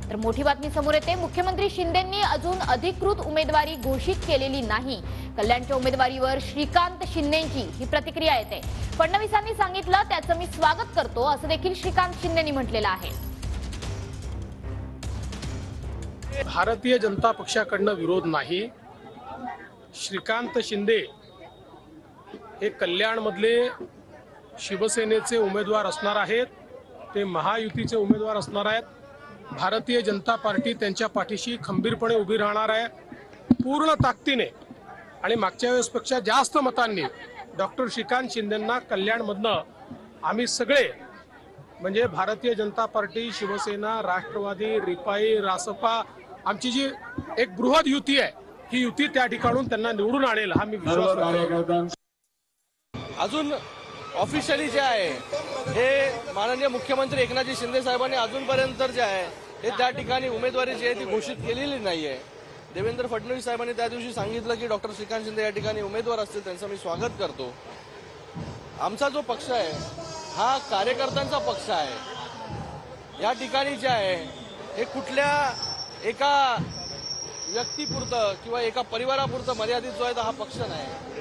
तर मोठी बातमी समोर येते। मुख्यमंत्री शिंदेंनी अजून अधिकृत उमेदवारी घोषित केलेली नाही। कल्याणच्या उमेदवारीवर श्रीकांत शिंदेंची ही प्रतिक्रिया येते। फडणवीसांनी सांगितलं त्याचं मी स्वागत करतो असं देखील श्रीकांत शिंदेंनी म्हटलेलं आहे। भारतीय जनता पक्षाकडनं विरोध नाही। श्रीकांत शिंदे हे कल्याणमधले शिवसेनेचे उमेदवार असणार आहेत, ते महायुतीचे उमेदवार असणार आहेत। भारतीय जनता पार्टी त्यांच्या पाठीशी खंबीरपणे उभी राहणार आहे, पूर्ण ताकदीने आणि मागच्या वेळेसपेक्षा जास्त मतांनी डॉक्टर श्रीकांत शिंदेंना कल्याणमधनं आम्ही सगळे म्हणजे भारतीय जनता पार्टी, शिवसेना, राष्ट्रवादी, रिपाई, रासपा आमची जी एक बृहद युती आहे, ही युती त्या ठिकाणून त्यांना निवडून आणेल हा मी विश्वास करतो। अजून ऑफिशियली जे आहे हे माननीय मुख्यमंत्री एकनाथजी शिंदे साहेबांनी अजूनपर्यंत जे आहे हे त्या ठिकाणी उमेदवारी जी आहे ती घोषित केलेली नाहीये। देवेंद्र फडणवीस साहेबांनी त्या दिवशी सांगितलं की डॉक्टर श्रीकांत शिंदे या ठिकाणी उमेदवार असतील, त्यांचं मी स्वागत करतो। आमचा जो पक्ष आहे हा कार्यकर्त्यांचा पक्ष आहे। या ठिकाणी जे आहे हे कुठल्या एका व्यक्तीपुरतं किंवा एका परिवारापुरतं मर्यादित जो आहे हा पक्ष नाही।